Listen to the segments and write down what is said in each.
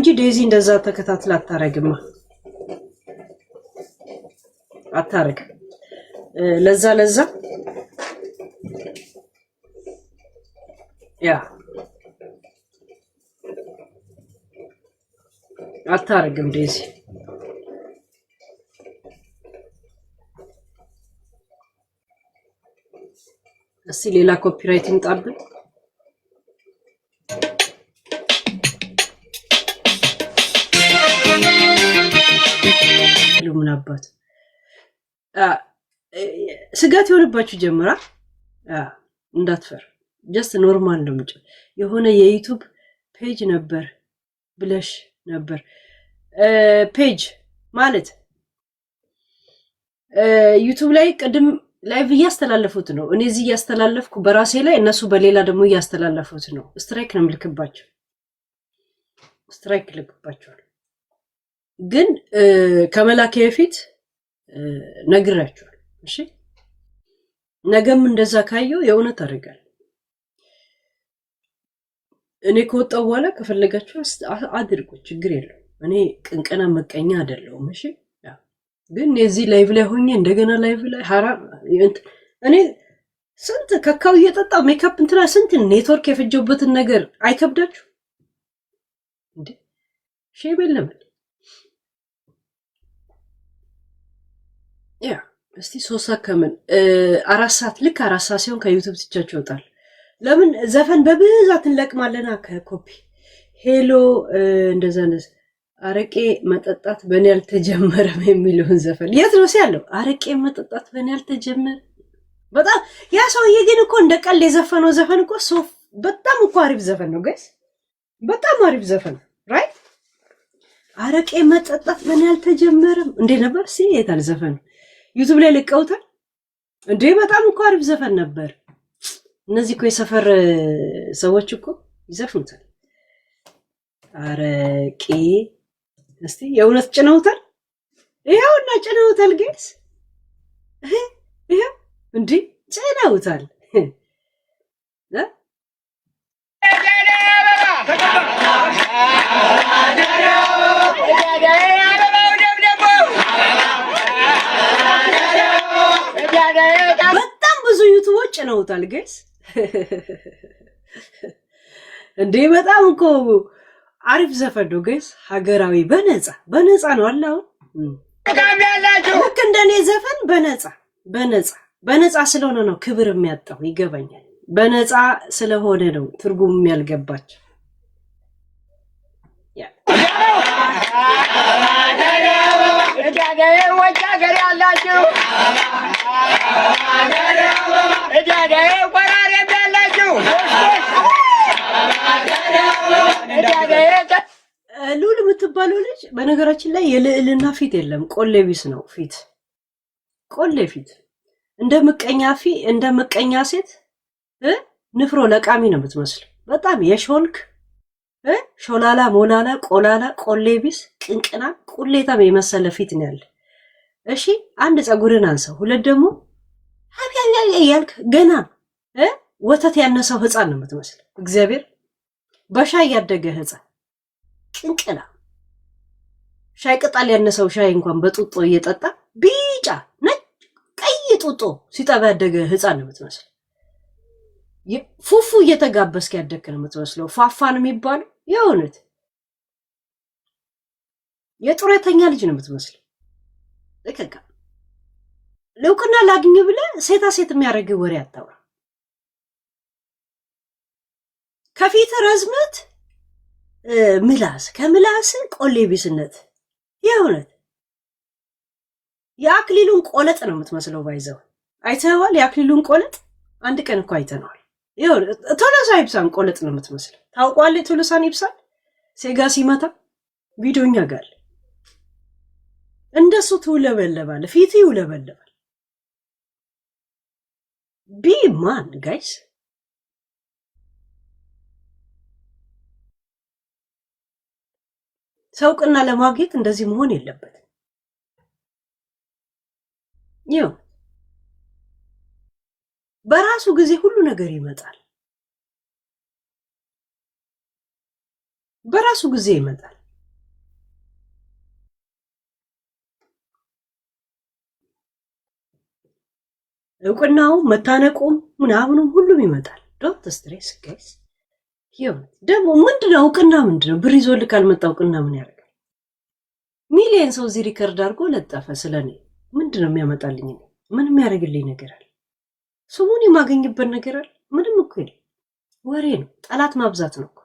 እንጂ ዴዚ እንደዛ ተከታትላ አታረግማ አታረግ ለዛ ያ አታረግም ዴዚ እስቲ ሌላ ኮፒራይት እንጣብን ምን አባት ስጋት የሆነባችሁ ጀምራ እንዳትፈር just ኖርማል ነው ምጭ የሆነ የዩቲዩብ ፔጅ ነበር ብለሽ ነበር ፔጅ ማለት ዩቲዩብ ላይ ቀድም ላይቭ ያስተላለፉት ነው እኔ እዚህ ያስተላለፍኩ በራሴ ላይ እነሱ በሌላ ደግሞ ያስተላለፉት ነው ስትራይክ ነው ልክባቸው ስትራይክ ልክባቸው ግን ከመላከ በፊት ነግራችኋል እሺ ነገም እንደዛ ካየው የእውነት አድርጋል እኔ ከወጣው በኋላ ከፈለጋችሁ አድርጉ ችግር የለው እኔ ቅንቀና መቀኛ አይደለሁም እሺ ግን እዚህ ላይቭ ላይ ሆኜ እንደገና ላይቭ ላይ ሐራም እኔ ስንት ከካው እየጠጣ ሜካፕ እንትና ስንት ኔትወርክ የፈጀውበትን ነገር አይከብዳችሁ እንዴ ሼበለም ያ እስቲ ሶሳ ከምን 4 ሰዓት ልክ 4 ሰዓት ሲሆን ከዩቲዩብ ትቻቸው ይወጣል ለምን ዘፈን በብዛት እንለቅማለና ከኮፒ ሄሎ እንደዛነስ አረቄ መጠጣት በእኔ ያልተጀመረም የሚለውን ዘፈን የት ነው ሲያለው አረቄ መጠጣት በእኔ ያልተጀመረ በጣም ያ ሰውዬ ግን እኮ እንደቀል የዘፈነው ዘፈን እኮ ሶፍ በጣም እኮ አሪፍ ዘፈን ነው ጋይስ በጣም አሪፍ ዘፈን ራይት አረቄ መጠጣት በእኔ ያልተጀመረም እንዴ ነበር ሲየታል ዘፈን ዩቲዩብ ላይ ለቀውታል እንዴ በጣም እኮ አሪፍ ዘፈን ነበር እነዚህ እኮ የሰፈር ሰዎች እኮ ይዘፍኑታል አረቄ እስቲ የእውነት ጭነውታል ይሄውና ጭነውታል ጋይስ ይሄው እንዴ ጭነውታል በጣም ብዙ ዩቲዩቦች ጭነውታል ጋይስ እንዴ በጣም እኮ አሪፍ ዘፈን ነው ጋይስ ሀገራዊ በነፃ ነው አላው ልክ እንደኔ ዘፈን በነፃ ስለሆነ ነው ክብር የሚያጣው ይገባኛል በነፃ ስለሆነ ነው ትርጉም የሚያልገባቸው ያ ሉል የምትባለው ልጅ በነገራችን ላይ የልዕልና ፊት የለም ቆሌቢስ ነው ፊት ቆሌ ፊት እንደ ምቀኛ ሴት ንፍሮ ለቃሚ ነው የምትመስለው በጣም የሾልክ ሾላላ ሞላላ ቆላላ ቆሌቢስ ቅንቅና ቁሌታም የመሰለ ፊት ነው ያለ እሺ አንድ ጸጉርን አንሳው ሁለት ደግሞ ያልክ ገና ወተት ያነሳው ህፃን ነው የምትመስለው እግዚአብሔር በሻይ ያደገ ህፃን ቅንቅና ሻይ ቅጠል ያነሳው ሻይ እንኳን በጡጦ እየጠጣ ቢጫ ነጭ ቀይ ጡጦ ሲጠባ ያደገ ህፃን ነው የምትመስለው ፉፉ እየተጋበስክ ያደገ ነው የምትመስለው ፋፋን የሚባለው የእውነት የጡረተኛ ልጅ ነው የምትመስለው ለከካ ለውቅና ላግኝ ብለ ሴታ ሴት የሚያደርግ ወሬ አታውራ ከፊት ረዝመት ምላስ ከምላስ ቆሌቢስነት የእውነት የአክሊሉን ቆለጥ ነው የምትመስለው ባይዘው አይተዋል የአክሊሉን ቆለጥ አንድ ቀን እኮ አይተናል የእውነት ቶሎሳ ይብሳን ቆለጥ ነው የምትመስለው ታውቋል ቶሎሳን ይብሳን ሴጋ ሲመታ ቪዲዮኛ ጋር እንደሱ ትውለበለባለ ፊት ይውለበለባል ቢማን ጋይስ ሰውቅና ለማግኘት እንደዚህ መሆን የለበትም ይው በራሱ ጊዜ ሁሉ ነገር ይመጣል በራሱ ጊዜ ይመጣል እውቅናው መታነቁም ምናምኑም ሁሉም ይመጣል። ዶንት ስትሬስ ጋይስ። ይሁን ደግሞ ምንድነው እውቅና ምንድነው? ብር ይዞልህ ካልመጣ እውቅና ምን ያደርጋል? ሚሊየን ሰው እዚህ ሪከርድ አድርጎ ለጠፈ። ስለኔ ምንድነው የሚያመጣልኝ? ምንም የሚያደርግልኝ ነገር አለ? ስሙን የማገኝበት ነገር አለ? ምንም እኮ የለም። ወሬ ነው። ጠላት ማብዛት ነው እኮ።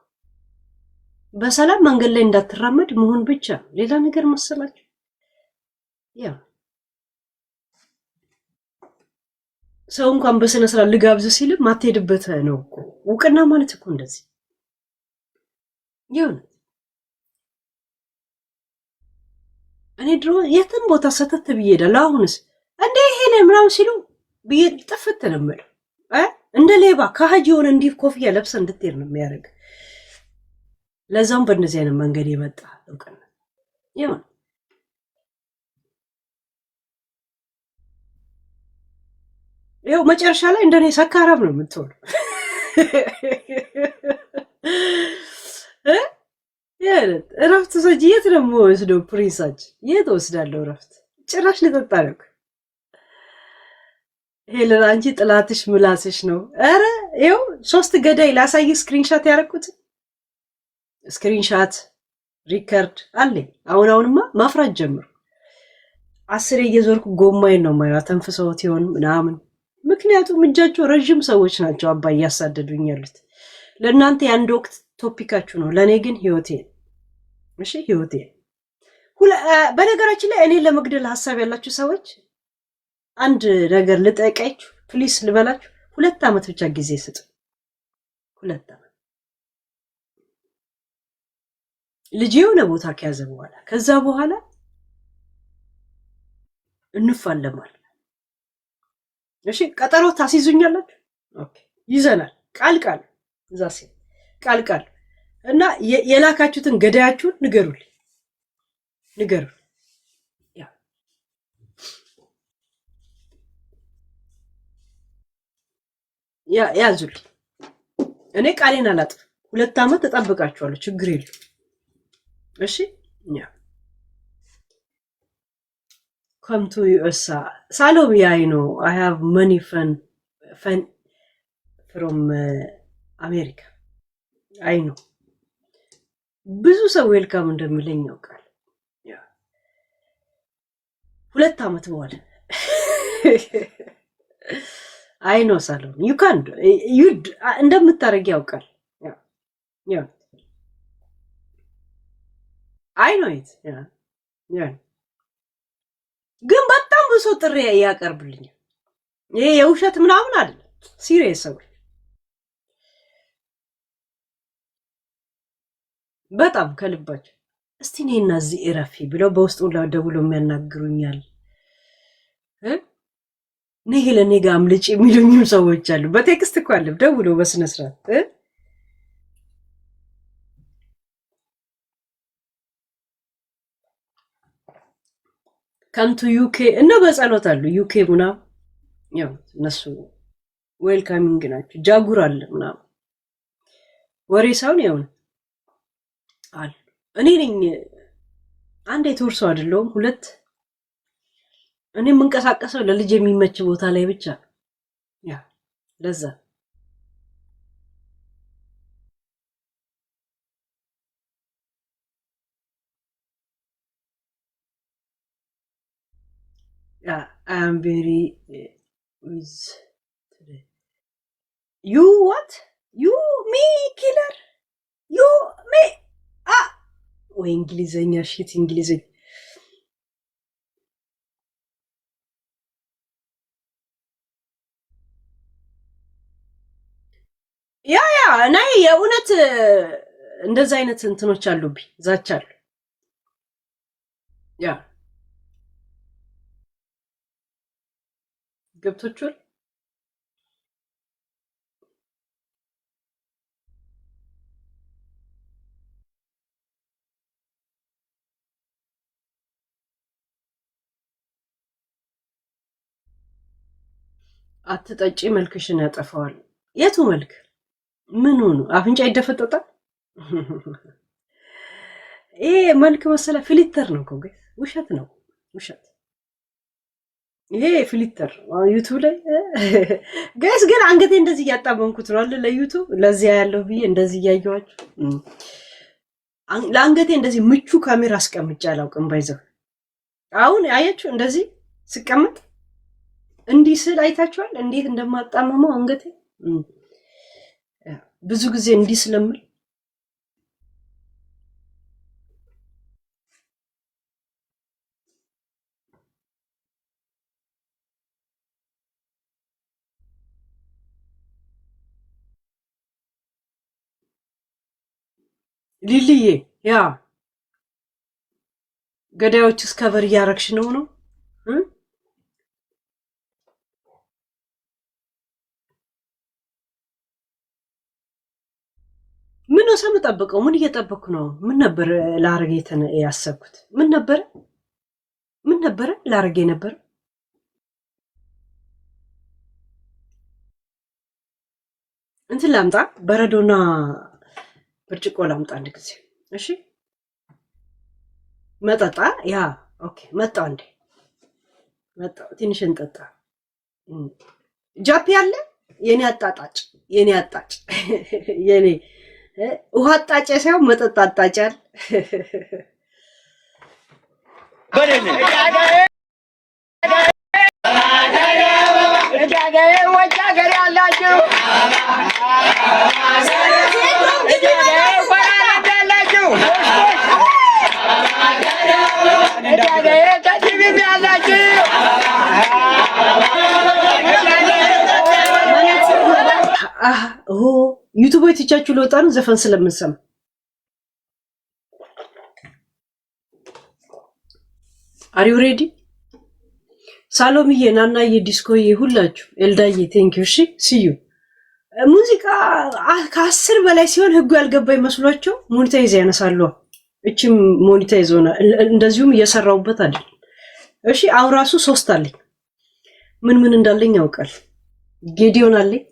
በሰላም መንገድ ላይ እንዳትራመድ መሆን ብቻ ነው። ሌላ ነገር መሰላችሁ? ያ ሰው እንኳን በስነ ስርዓት ልጋብዝ ሲል ማትሄድበት ነው እኮ። እውቅና ማለት እኮ እንደዚህ ይሁን። እኔ ድሮ የትም ቦታ ሰተት ብዬ እሄዳለሁ። አሁንስ እንደ ይሄ ነው ምናምን ሲሉ ብዬ ጥፍት ነው የምልህ። እንደ ሌባ ከሀጅ የሆነ እንዲህ ኮፍያ ለብሰህ እንድትሄድ ነው የሚያደርግ። ለዛም በእንደዚህ አይነት መንገድ የመጣ እውቅና ይሁን። ይኸው መጨረሻ ላይ እንደኔ ሰካራም ነው የምትሆኑ። እረፍት ሰጅ የት ነው የምወስደው? ፕሪንሳች የት ወስዳለሁ? እረፍት ጭራሽ ልጠጣ ነው። ሄለን አንቺ ጥላትሽ ምላስሽ ነው። ኧረ ይኸው 3 ገዳይ ላሳይ። ስክሪንሻት ያደረኩት ስክሪንሻት ሪከርድ አለኝ። አሁንማ ማፍራት ጀምሩ። 10 እየዞርኩ ጎማዬን ነው የማየው። ተንፍሰውት ይሆን ምናምን። ምክንያቱም እጃቸው ረዥም ሰዎች ናቸው አባይ እያሳደዱኝ ያሉት። ለእናንተ የአንድ ወቅት ቶፒካችሁ ነው፣ ለእኔ ግን ህይወቴ። እሺ ህይወቴ። በነገራችን ላይ እኔ ለመግደል ሀሳብ ያላችሁ ሰዎች አንድ ነገር ልጠይቃችሁ ፕሊስ፣ ልበላችሁ። 2 ዓመት ብቻ ጊዜ ስጡ። 2 ዓመት ልጅ የሆነ ቦታ ከያዘ በኋላ ከዛ በኋላ እንፋለማለን። እሺ ቀጠሮ ታስይዙኛላችሁ? ኦኬ ይዘናል። ቃል እዛ ሲል ቃል እና የላካችሁትን ገዳያችሁን ንገሩልኝ። ያዙልኝ። እኔ ቃሌን አላጥፍም። 2 ዓመት እጠብቃችኋለሁ። ችግር የለም። እሺ come to USA. Salom, yeah, I know. I have many friends from America. I know. ብዙ ሰው ዌልካም እንደሚለኝ ያውቃል። 2 ዓመት በኋላ አይ ኖ ሳሎም ዩ ካን ዩ እንደምታረግ ያውቃል። ያ አይ ኖ ኢት ያ ግን በጣም ብዙ ጥሪ ያቀርብልኛል። ይሄ የውሸት ምናምን አይደለም፣ ሲሪየስ ሰው በጣም ከልባቸው እስቲ ነይና እዚህ እረፊ ብለው በውስጡ ደውሎ የሚያናግሩኛል። ነይ ለኔ ጋር አምልጭ የሚሉኝም ሰዎች አሉ። በቴክስት እኮ አለ ደውሎ በስነ ስርዓት ከምቱ ዩኬ እና በጸሎት አሉ። ዩኬ ምናምን ያው እነሱ ዌልካሚንግ ናቸው። ጃጉር አለ ምናምን ወሬ ሳይሆን ያው አለ። እኔ ነኝ አንድ የተወርሶ አይደለሁም። 2 እኔ የምንቀሳቀሰው ለልጅ የሚመች ቦታ ላይ ብቻ ያ ለዛ I am very with today. You what? You me killer? You me? ወይ እንግሊዘኛ ሽት እንግሊዘኛ ያ እና የእውነት እንደዛ አይነት እንትኖች አሉብኝ። ዛቻ አሉ። ያ ገብቶቹል አትጠጪ መልክሽን ያጠፋዋል። የቱ መልክ? ምን ሆኖ አፍንጫ ይደፈጠጣል? ይሄ መልክ መሰለ ፊልተር ነው እኮ ጋይስ። ውሸት ነው ውሸት። ይሄ ፊልተር ዩቲዩብ ላይ ጋይስ ግን አንገቴ እንደዚህ እያጣመንኩት ነው አለ ለዩቲዩብ ለዚያ ያለው ብዬ እንደዚህ እያየኋችሁ ለአንገቴ እንደዚህ ምቹ ካሜራ አስቀምጬ አላውቅም። ባይዘው አሁን አያችሁ እንደዚህ ስቀመጥ እንዲህ ስል አይታችኋል እንዴት እንደማጣመመው አንገቴ ብዙ ጊዜ እንዲህ ስለምል ሊልዬ ያ ገዳዮች እስከበር እያረግሽ ነው ምን ነው ሰምጠብቀው ምን እየጠበቅኩ ነው? ምን ነበር ላረግ ያሰብኩት? ምን ነበር ላረግ ነበር? እንትን ላምጣ በረዶና ብርጭቆ ላምጣ አንድ ጊዜ። እሺ መጠጣ ያ ኦኬ መጣው እንዴ መጣው ትንሽ እንጠጣ። ጃፒ አለ የኔ አጣጣጭ የኔ ውሃ አጣጭ ሳይሆን መጠጥ አጣጫል። ዩቲዩብ ትቻችሁ ለወጣ ነው ዘፈን ስለምንሰማ አር ዩ ሬዲ ሳሎምዬ ናናዬ ዲስኮዬ ሁላችሁ ኤልዳዬ ቴንክ ዩ እሺ ሲዩ ሙዚቃ ከ10 በላይ ሲሆን ህጉ ያልገባ ይመስሏቸው ሞኔታይዝ ያነሳሉ እቺም ሞኔታይዝ ሆነ እንደዚሁም እየሰራውበት አይደል እሺ አሁን ራሱ 3 አለኝ ምን እንዳለኝ ያውቃል ጌዲዮን አለኝ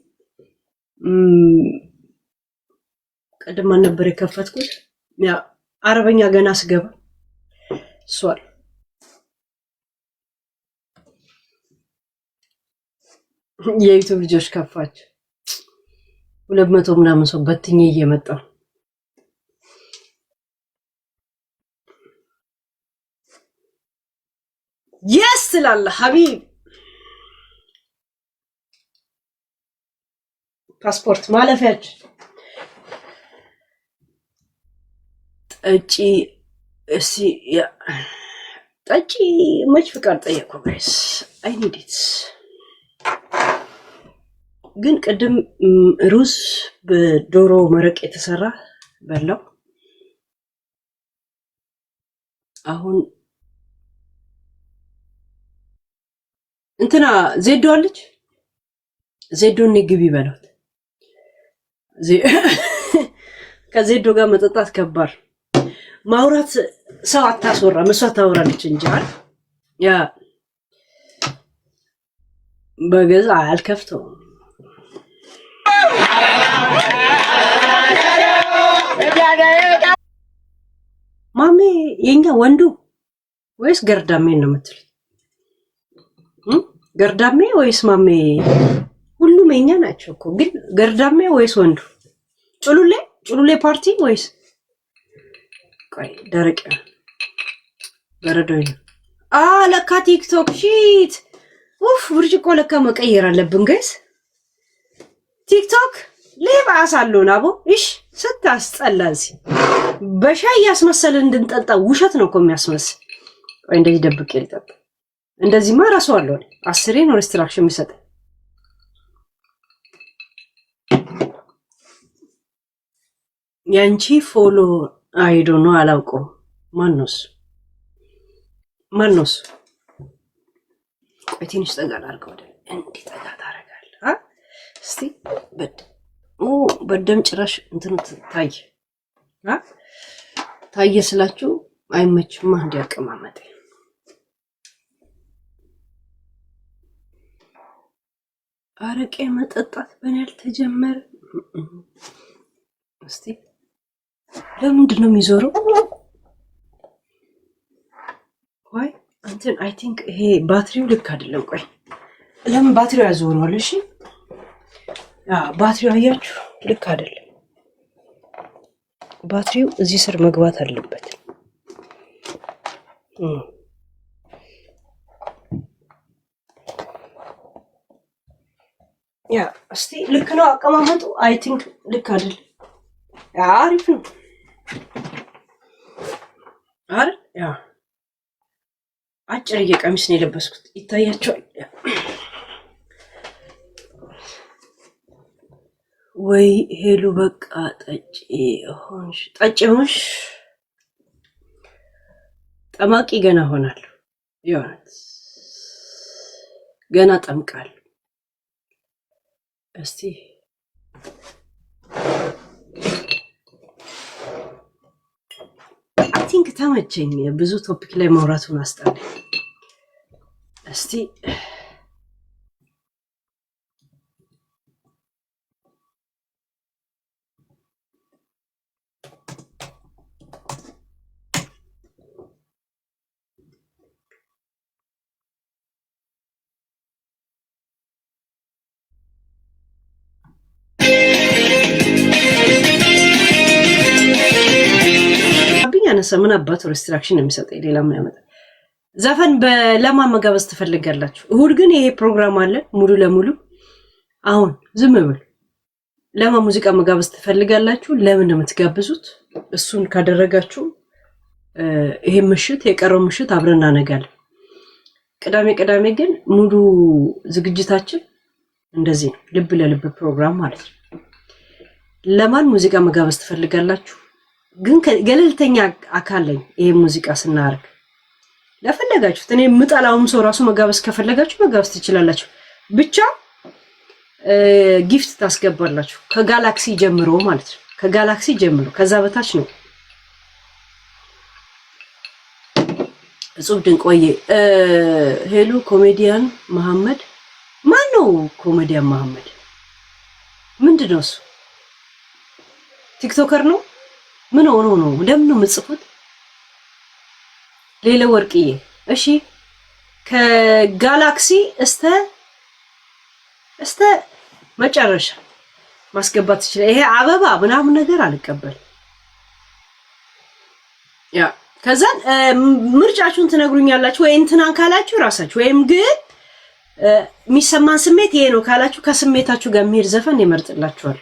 ቀደም ነበር የከፈትኩት ያ አረበኛ ገና ስገባ ሷል የዩቲዩብ ልጆች ከፋች 200 ምናምን ሰው በትኜ እየመጣው yes ላላ ሐቢብ ፓስፖርት ማለፊያች ጠጪ እሺ ጠጪ መች ፍቃድ ጠየቁ ጋይስ አይ ኒድ ኢት ግን ቅድም ሩዝ በዶሮ መረቅ የተሰራ በላው አሁን እንትና ዜዶ አለች ዜዶን ግቢ በሏት ከዜዶ ጋር መጠጣት ከባድ ማውራት ሰው አታስወራ መስዋ ታወራለች እንጂ ያ በገዛ አልከፍተው ማሜ የኛ ወንዱ ወይስ ገርዳሜ ነው የምትል ገርዳሜ ወይስ ማሜ ሁሉም የኛ ናቸው እኮ ግን ገርዳሜ ወይስ ወንዱ ጩሉሌ ፓርቲ ወይስ ቆይ ደረቅ በረዶኝ ለካ ቲክቶክ ሺት ኡፍ ብርጭቆ ለካ መቀየር አለብን ጋይስ ቲክቶክ ሌባሳሉን አቦ እሺ ስታስጠላዚ በሻይ ያስመሰል እንድንጠጣ ውሸት ነው እኮ የሚያስመስል ወይ እንደዚህ ደብቄ ልጠጣ እንደዚህ ማራሱ አለው 10 ነው ሪስትራክሽን የሚሰጥ ያንቺ ፎሎ አይ ዶንት ኖ አላውቀው ማንኖስ ቆይ ትንሽ ጠጋ አድርገው እንዴ ጠጋ ታረጋለህ እስቲ በደም ጭራሽ እንትን ታየ ስላችሁ አይመችማ እንዲያቀማመጥ አረቄ መጠጣት በእኔ ያልተጀመረ እስቲ ለምንድን ነው የሚዞረው? ወይ አንቺ እንትን አይ ቲንክ ይሄ ባትሪው ልክ አይደለም። ቆይ ለምን ባትሪው ያዞረዋል? እሺ ባትሪው አያችሁ ልክ አይደለም። ባትሪው እዚህ ስር መግባት አለበት። ያ እስቲ ልክ ነው አቀማመጡ። አይ ቲንክ ልክ አይደለም። አሪፍ ነው አይደል? ያ አጭር ቀሚስ ነው የለበስኩት ይታያቸዋል። ወይ ሄሉ በቃ ጠጪ ሆንሽ ጠማቂ ገና ሆናለሁ። ይሆናል ገና ጠምቃለሁ። እስቲ አይ ቲንክ ተመቸኝ። ብዙ ቶፒክ ላይ ማውራቱን አስጠላኝ። እስቲ ያነሳ ምን አባቱ ሪስትራክሽን የሚሰጠኝ ሌላ ምን ያመጣ? ዘፈን ለማን መጋበዝ ትፈልጋላችሁ? እሁድ ግን ይሄ ፕሮግራም አለ ሙሉ ለሙሉ። አሁን ዝም ብሎ ለማን ሙዚቃ መጋበዝ ትፈልጋላችሁ? ለምን ነው የምትጋብዙት? እሱን ካደረጋችሁ ይሄ ምሽት የቀረው ምሽት አብረን እናነጋለን። ቅዳሜ ግን ሙሉ ዝግጅታችን እንደዚህ ነው፣ ልብ ለልብ ፕሮግራም ማለት ነው። ለማን ሙዚቃ መጋበዝ ትፈልጋላችሁ? ግን ገለልተኛ አካል ላይ ይሄ ሙዚቃ ስናርግ ለፈለጋችሁት እኔ ምጣላውም ሰው ራሱ መጋበዝ ከፈለጋችሁ መጋበዝ ትችላላችሁ። ብቻ ጊፍት ታስገባላችሁ ከጋላክሲ ጀምሮ ማለት ነው። ከጋላክሲ ጀምሮ ከዛ በታች ነው። እጹብ ድንቅ ወዬ ሄሉ ኮሜዲያን መሐመድ ማን ነው? ኮሜዲያን መሐመድ ምንድነው እሱ? ቲክቶከር ነው? ምን ሆኖ ነው? እንደምን ነው የምጽፉት? ሌላ ወርቅዬ እሺ ከጋላክሲ እስተ መጨረሻ ማስገባት ይችላል። ይሄ አበባ ምናምን ነገር አልቀበል። ያ ከዛ ምርጫችሁን ትነግሩኛላችሁ ወይ እንትናን ካላችሁ ራሳችሁ ወይም ግን የሚሰማን ስሜት ይሄ ነው ካላችሁ ከስሜታችሁ ጋር የሚሄድ ዘፈን ይመርጥላችኋል።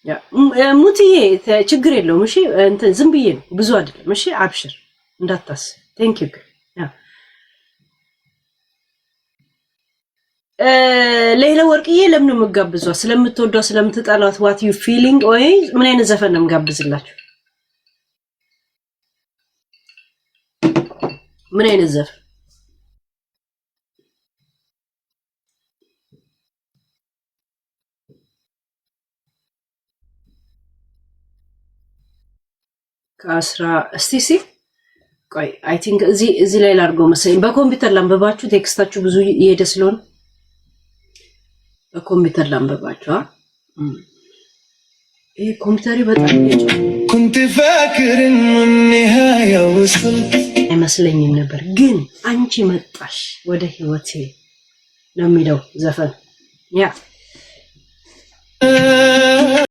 ያ ሙቲዬ ችግር የለውም። እሺ እንትን ዝም ብዬ ነው ብዙ አይደለም። እሺ አብሽር እንዳታስብ። ቴንክ ዩ ሌላ ወርቅዬ ለምን መጋብዟ? ስለምትወዷ ስለምትጠላት what you feeling ወይ ምን አይነት ዘፈን ነው መጋብዝላችሁ? ምን አይነት ዘፈን? ከአስራ እስቲ ቆይ አይ ቲንክ እዚህ ላይ ላድርገው መሰለኝ። በኮምፒውተር ላንበባችሁ ቴክስታችሁ ብዙ እየሄደ ስለሆነ በኮምፒውተር ላንበባችሁ። ይሄ ኮምፒውተሪ በጣም كنت فاكر انه النهايه وصل አይመስለኝም ነበር ግን አንቺ መጣሽ ወደ ህይወቴ ነው የሚለው ዘፈን ያ